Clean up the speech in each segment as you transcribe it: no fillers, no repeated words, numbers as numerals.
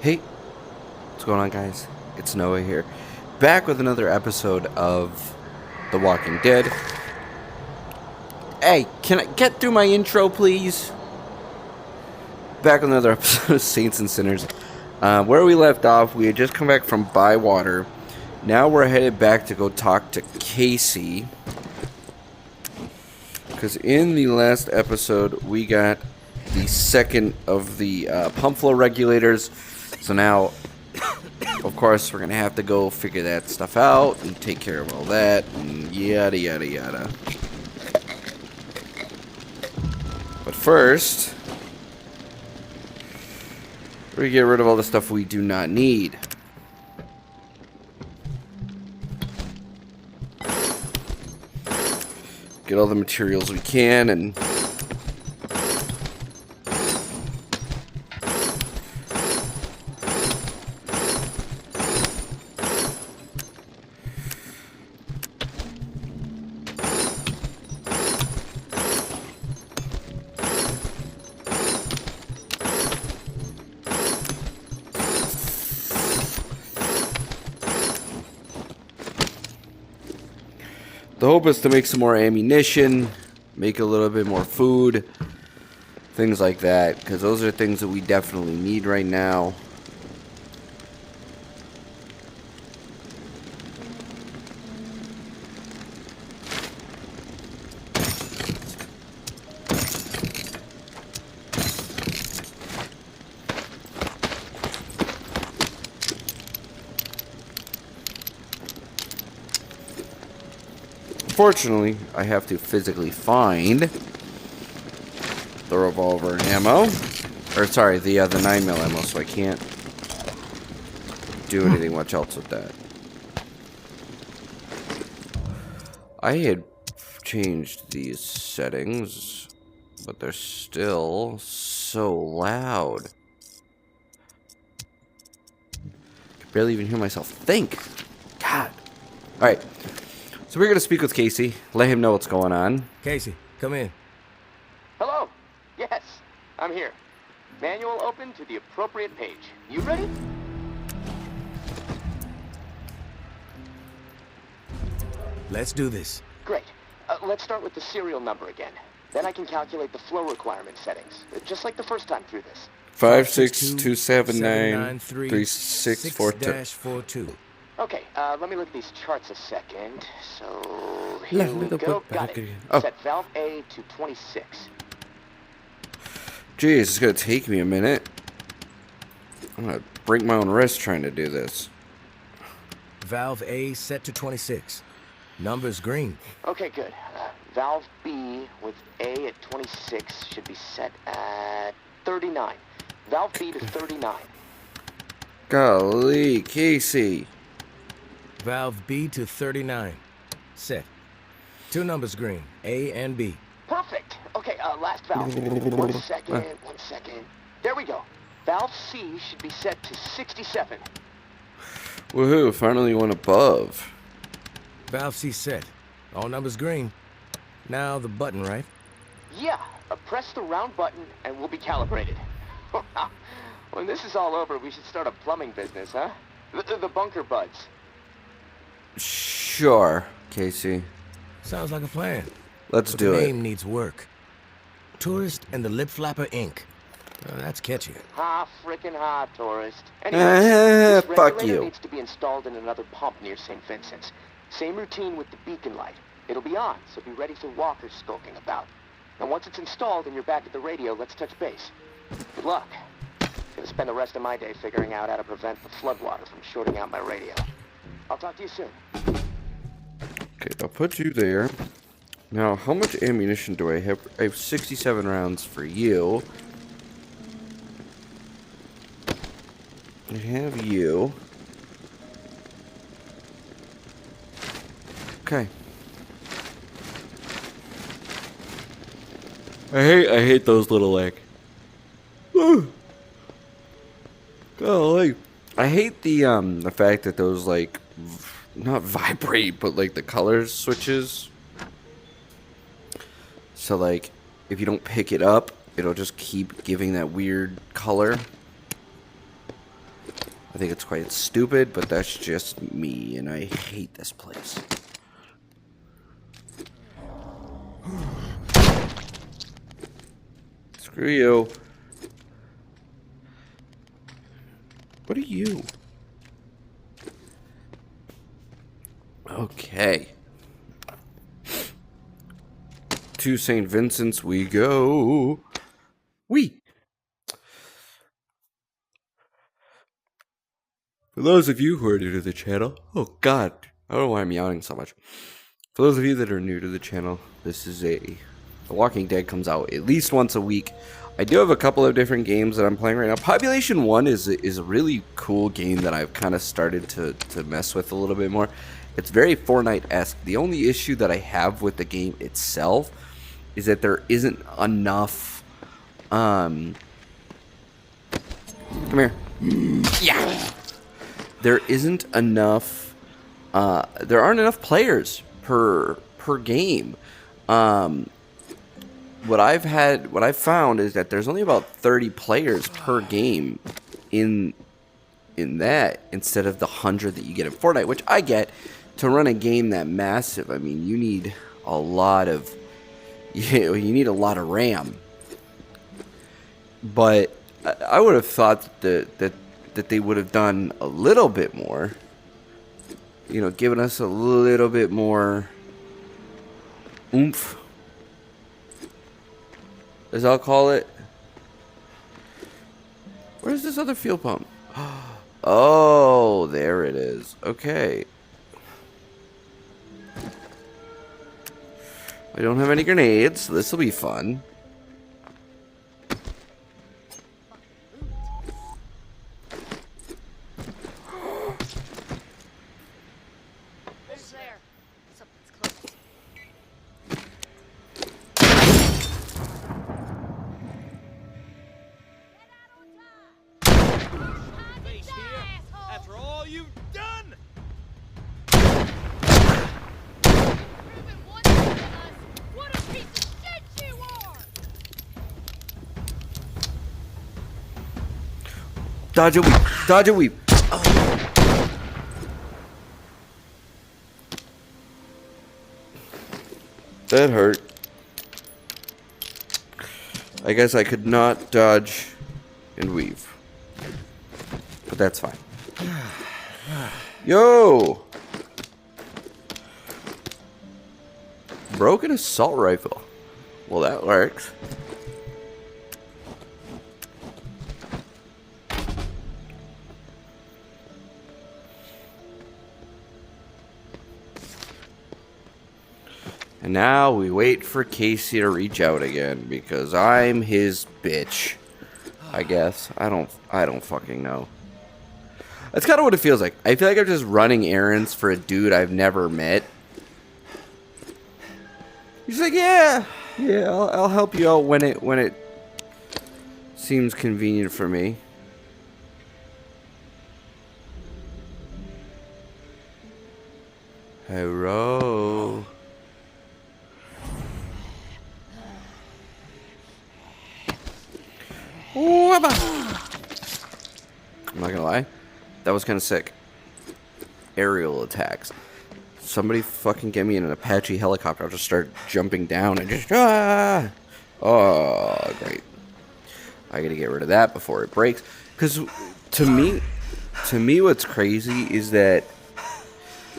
Hey, what's going on, guys? It's Noah here, back with another episode of The Walking Dead. Hey, can I get through my intro, please? Back with another episode of Saints and Sinners. Where we left off, we had just come back from Bywater. Now we're headed back to go talk to Casey. Because in the last episode, we got the second of the pump flow regulators. So now, of course, we're going to have to go figure that stuff out and take care of all that and yada, yada, yada. But first, we're going to get rid of all the stuff we do not need. Get all the materials we can and... The hope is to make some more ammunition, make a little bit more food, things like that, because those are things that we definitely need right now. Unfortunately, I have to physically find the revolver ammo. Or, sorry, the 9mm ammo, so I can't do anything much else with that. I had changed these settings, but they're still so loud. I can barely even hear myself think. God. Alright. So we're going to speak with Casey, let him know what's going on. Casey, come in. Hello. Yes, I'm here. Manual open to the appropriate page. You ready? Let's do this. Great. Let's start with the serial number again. Then I can calculate the flow requirement settings, just like the first time through this. 562793642. Okay, let me look at these charts a second. So, here we go. Got it. Set valve A to 26. Jeez, it's going to take me a minute. I'm going to break my own wrist trying to do this. Valve A set to 26. Number's green. Okay, good. Valve B with A at 26 should be set at 39. Valve B to 39. Golly, Casey. Valve B to 39. Set. Two numbers green, A and B. Perfect. Okay, last valve. One second. There we go. Valve C should be set to 67. Woohoo, finally one above. Valve C set. All numbers green. Now the button, right? Yeah, press the round button and we'll be calibrated. When this is all over, we should start a plumbing business, huh? The bunker buds. Sure, Casey. Sounds like a plan. Let's But do the it. name needs work. Tourist and the Lip Flapper Inc. That's catchy. Ha, frickin' ha, tourist. Anyway, this Fuck regulator you. needs to be installed in another pump near St. Vincent's. Same routine with the beacon light. It'll be on, so be ready for walkers skulking about. And once it's installed and you're back at the radio, let's touch base. Good luck. Gonna spend the rest of my day figuring out how to prevent the floodwater from shorting out my radio. I'll talk to you soon. Okay, I'll put you there. Now, how much ammunition do I have? I have 67 rounds for you. I have you. Okay. I hate those little like. Golly. I hate the fact that those like not vibrate, but like the color switches. So like if you don't pick it up, it'll just keep giving that weird color. I think it's quite stupid, but that's just me, and I hate this place. Screw you. What are you? Okay. To St. Vincent's we go. For those of you who are new to the channel, oh god, I don't know why I'm yawning so much. For those of you that are new to the channel, this is The Walking Dead comes out at least once a week. I do have a couple of different games that I'm playing right now. Population 1 is a really cool game that I've kind of started to mess with a little bit more. It's very Fortnite-esque. The only issue that I have with the game itself is that there isn't enough, come here. Yeah! There isn't enough, there aren't enough players per game. What I've found is that there's only about 30 players per game in that, instead of the 100 that you get in Fortnite, which I get. To run a game that massive, I mean, you need a lot of RAM. But I would have thought that they would have done a little bit more, you know, giving us a little bit more oomph, as I'll call it. Where's this other fuel pump? Oh, there it is. Okay. I don't have any grenades, so this will be fun. After all you've done! What a piece of shit you are! Dodge a weep. Dodge a weep. Oh. That hurt. I guess I could not dodge and weave. But that's fine. Yo! Broken assault rifle. Well, that works. And now we wait for Casey to reach out again, because I'm his bitch. I guess. I don't fucking know. That's kind of what it feels like. I feel like I'm just running errands for a dude I've never met. He's like, yeah, I'll help you out when it seems convenient for me. Hello. I'm not gonna lie, that was kind of sick. Aerial attacks. Somebody fucking get me in an Apache helicopter. I'll just start jumping down and just oh, great. I gotta get rid of that before it breaks. Because to me, what's crazy is that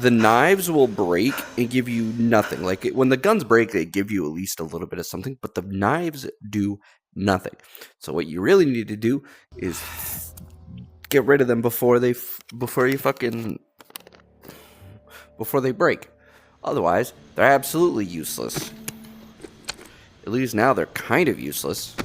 the knives will break and give you nothing. Like when the guns break, they give you at least a little bit of something, but the knives do nothing. So what you really need to do is get rid of them before they break. Otherwise, they're absolutely useless. At least now they're kind of useless.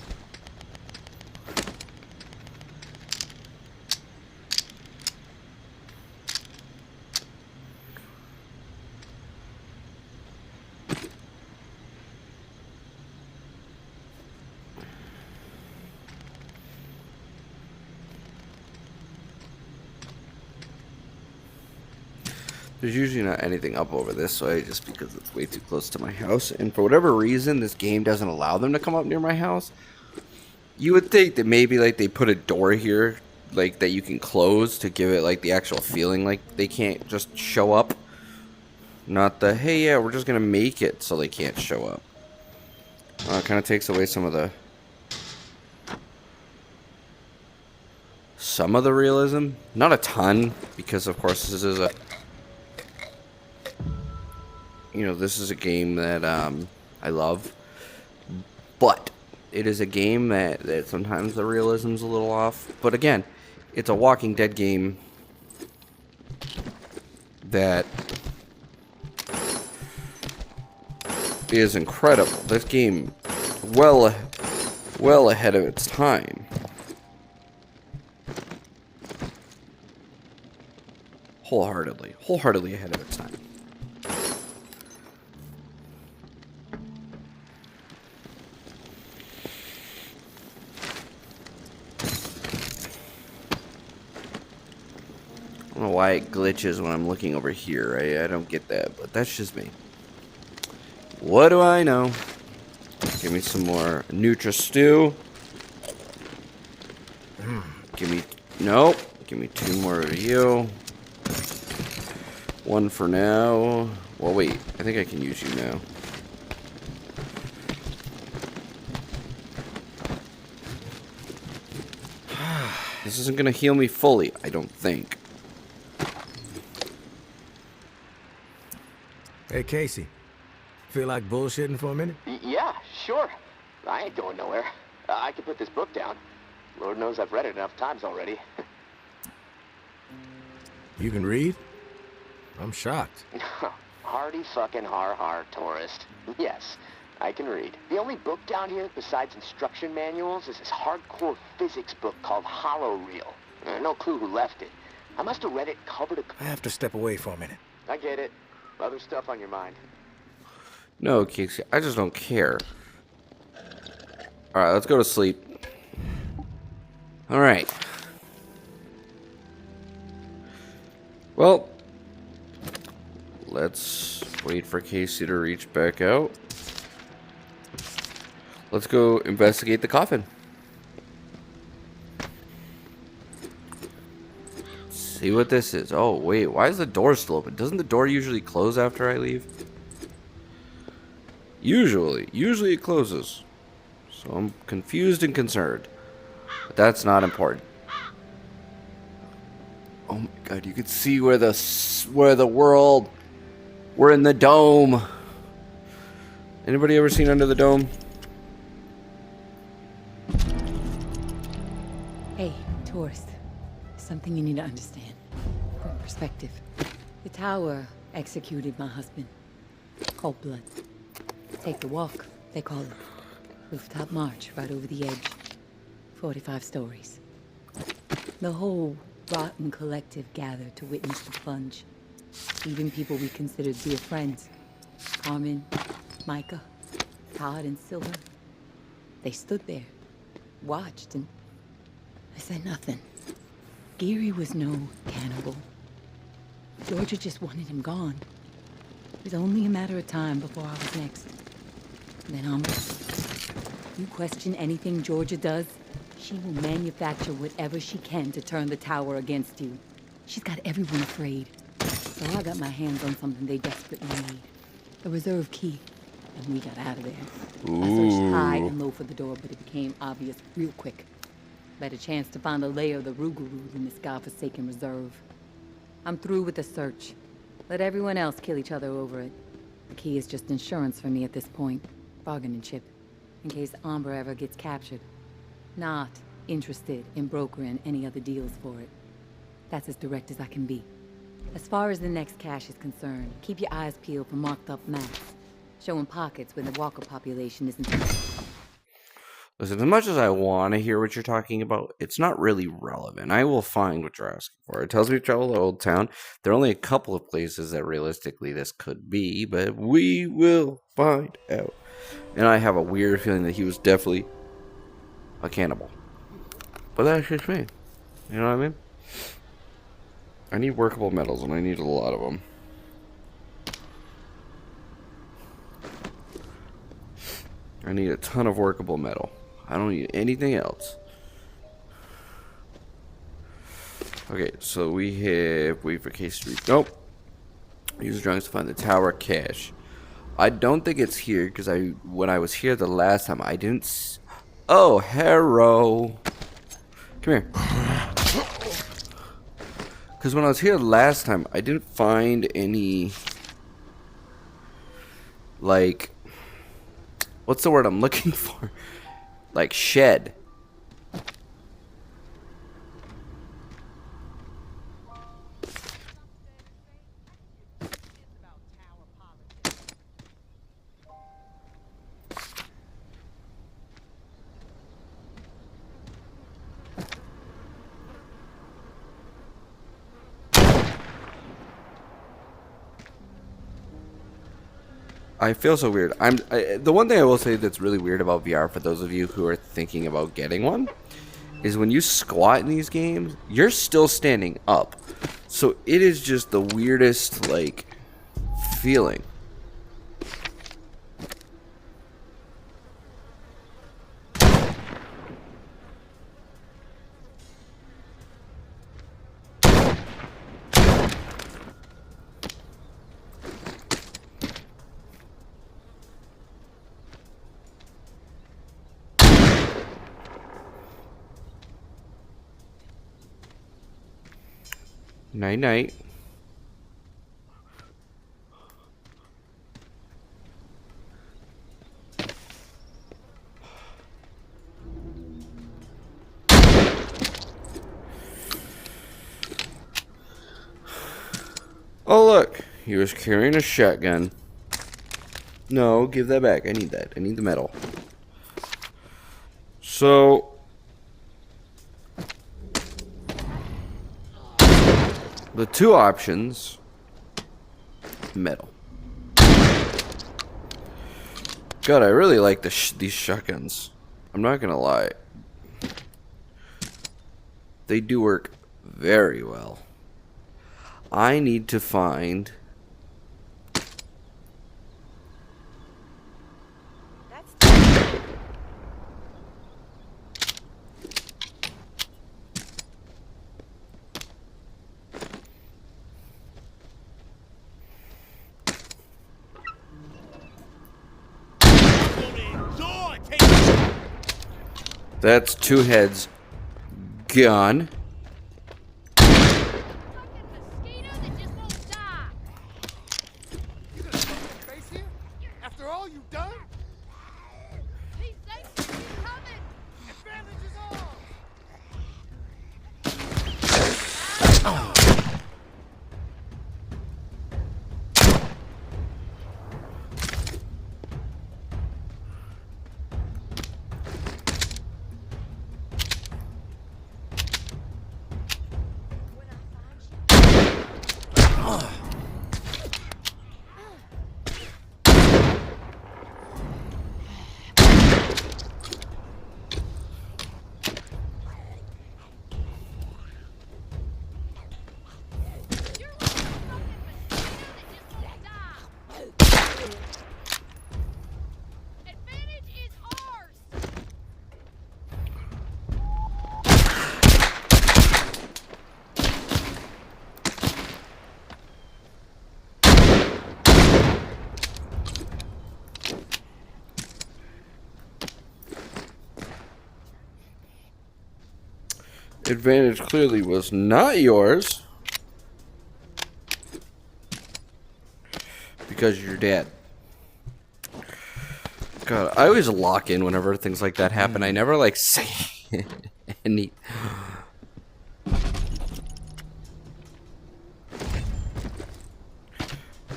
There's usually not anything up over this way, just because it's way too close to my house. And for whatever reason, this game doesn't allow them to come up near my house. You would think that maybe like they put a door here like that you can close to give it like the actual feeling like they can't just show up. Not the, hey, yeah, we're just gonna make it so they can't show up. It kind of takes away some of the realism. Not a ton, because of course this is a, you know, this is a game that I love, but it is a game that sometimes the realism's a little off. But again, it's a Walking Dead game that is incredible. This game, well ahead of its time. Wholeheartedly ahead of its time. I don't know why it glitches when I'm looking over here. I don't get that, but that's just me. What do I know? Give me some more Nutra Stew. Give me 2 more of you. 1 for now. Well, wait. I think I can use you now. This isn't going to heal me fully, I don't think. Hey, Casey. Feel like bullshitting for a minute? Yeah, sure. I ain't going nowhere. I can put this book down. Lord knows I've read it enough times already. You can read? I'm shocked. Hardy fucking har, tourist. Yes, I can read. The only book down here besides instruction manuals is this hardcore physics book called Hollow Reel. No clue who left it. I must have read it cover to... I have to step away for a minute. I get it. Other stuff on your mind. No, Casey, I just don't care. Alright, let's go to sleep. Alright. Well, let's wait for Casey to reach back out. Let's go investigate the coffin. See what this is. Oh, wait, why is the door still open? Doesn't the door usually close after I leave? Usually it closes. So I'm confused and concerned. But that's not important. Oh my god, you can see where the world... We're in the dome. Anybody ever seen Under the Dome? Hey, tourist. Something you need to understand. From perspective. The tower executed my husband. Cold blood. Take the walk, they call it. Rooftop march right over the edge. 45 stories. The whole rotten collective gathered to witness the plunge. Even people we considered dear friends. Carmen, Micah, Todd, and Silver. They stood there, watched, and I said nothing. Geary was no cannibal. Georgia just wanted him gone. It was only a matter of time before I was next. Then you question anything Georgia does, she will manufacture whatever she can to turn the tower against you. She's got everyone afraid. So I got my hands on something they desperately need. A reserve key. And we got out of there. I searched high and low for the door, but it became obvious real quick. Better chance to find a layer of the Rougarou in this godforsaken reserve. I'm through with the search. Let everyone else kill each other over it. The key is just insurance for me at this point. Bargaining chip. In case Umbra ever gets captured. Not interested in brokering any other deals for it. That's as direct as I can be. As far as the next cache is concerned, keep your eyes peeled for marked up maps. Showing pockets where the walker population isn't... Listen, as much as I want to hear what you're talking about, it's not really relevant. I will find what you're asking for. It tells me to travel to Old Town. There are only a couple of places that realistically this could be, but we will find out. And I have a weird feeling that he was definitely a cannibal. But that's just me. You know what I mean? I need workable metals, and I need a lot of them. I need a ton of workable metal. I don't need anything else. Okay, so we have wait for case to read. Nope. Use drugs to find the tower cache. I don't think it's here because when I was here the last time I didn't. Oh, Harrow. Come here. Because when I was here last time, I didn't find any, like, what's the word I'm looking for? Like, shed. I feel so weird. The one thing I will say that's really weird about VR for those of you who are thinking about getting one is when you squat in these games, you're still standing up. So it is just the weirdest like feeling. Night night. Oh look, he was carrying a shotgun. No, give that back. I need that. I need the metal. So the two options, metal. God, I really like these shotguns. I'm not gonna lie. They do work very well. I need to find... That's two heads gone. Fucking mosquito that just won't die. You gonna throw your face here? After all you've done? These things keep coming. Advantage is ours! You're like a fucking mosquito that just won't die. Advantage is ours. Advantage clearly was not yours. Because you're dead. God, I always lock in whenever things like that happen. I never like say any...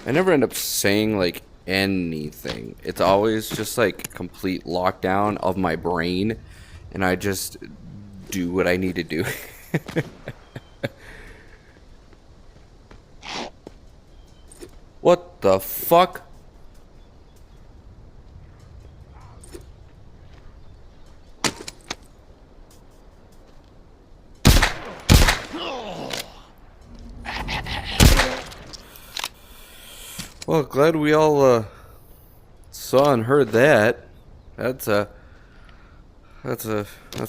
I never end up saying like anything. It's always just like complete lockdown of my brain, and I just do what I need to do. What the fuck? Well, glad we all saw and heard that. That's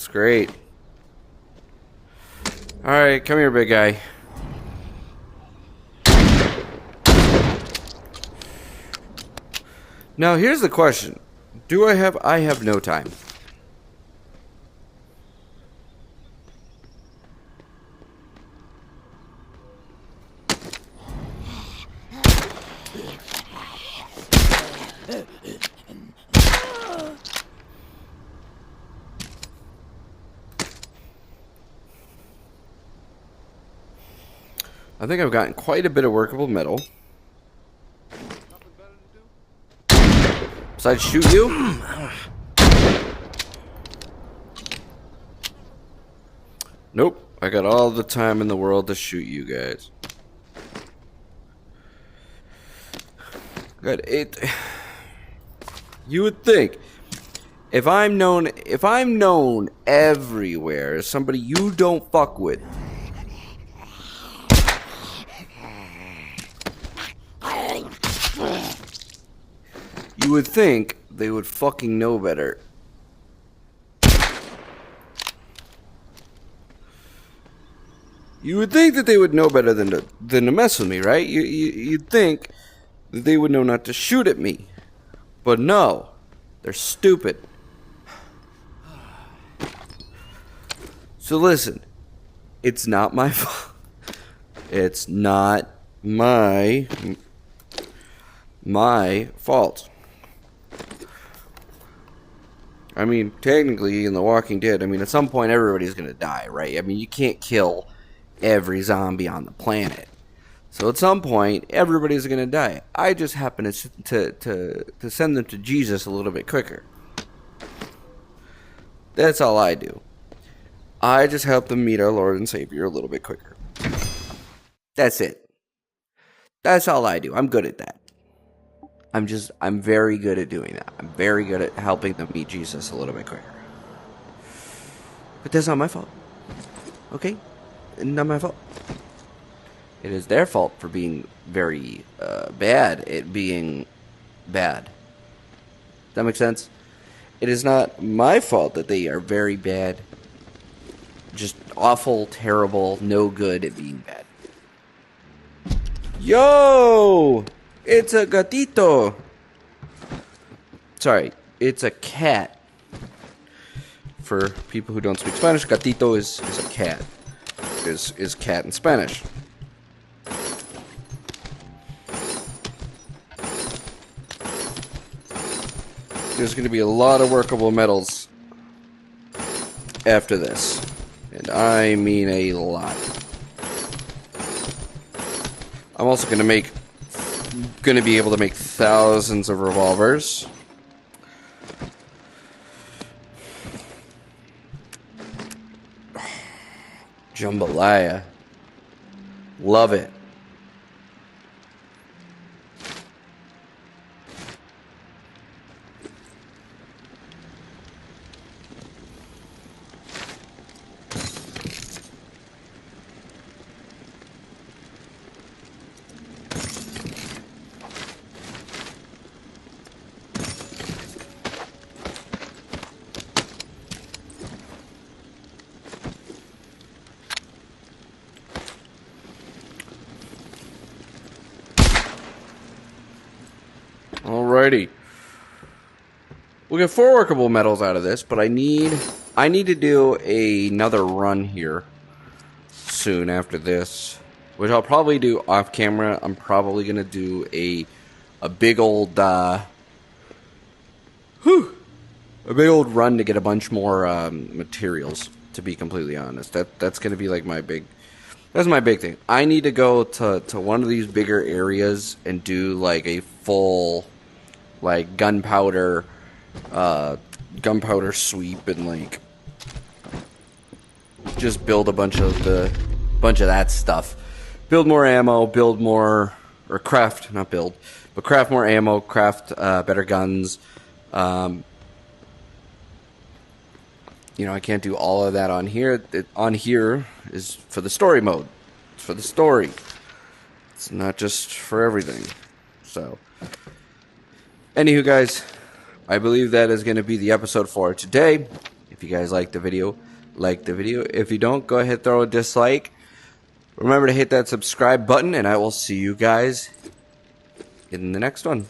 great. Alright, come here, big guy. Now, here's the question. I have no time. I think I've gotten quite a bit of workable metal. Besides shoot you? Nope. I got all the time in the world to shoot you guys. Got 8. You would think if I'm known everywhere as somebody you don't fuck with, you would think they would fucking know better. You would think that they would know better than to mess with me, right? You'd think that they would know not to shoot at me. But no, they're stupid. So listen, it's not my fault. It's not my fault. I mean, technically, in The Walking Dead, I mean, at some point, everybody's gonna die, right? I mean, you can't kill every zombie on the planet. So at some point, everybody's gonna die. I just happen to send them to Jesus a little bit quicker. That's all I do. I just help them meet our Lord and Savior a little bit quicker. That's it. That's all I do. I'm good at that. I'm very good at doing that. I'm very good at helping them meet Jesus a little bit quicker. But that's not my fault. Okay? Not my fault. It is their fault for being very bad at being bad. Does that make sense? It is not my fault that they are very bad. Just awful, terrible, no good at being bad. Yo! It's a gatito. Sorry, it's a cat. For people who don't speak Spanish, gatito is a cat. Is cat in Spanish. There's going to be a lot of workable metals after this. And I mean a lot. I'm also going to be able to make thousands of revolvers. Jambalaya. Love it. Alrighty. We'll get 4 workable metals out of this, but I need to do another run here soon after this, which I'll probably do off camera. I'm probably gonna do a big old run to get a bunch more materials. To be completely honest, that's gonna be like my big thing. I need to go to one of these bigger areas and do like a full like gunpowder sweep and like just build a bunch of that stuff. Build more ammo, craft more ammo, craft better guns. I can't do all of that on here. On here is for the story mode. It's for the story. It's not just for everything. So, anywho, guys, I believe that is going to be the episode for today. If you guys liked the video, like the video. If you don't, go ahead, throw a dislike. Remember to hit that subscribe button, and I will see you guys in the next one.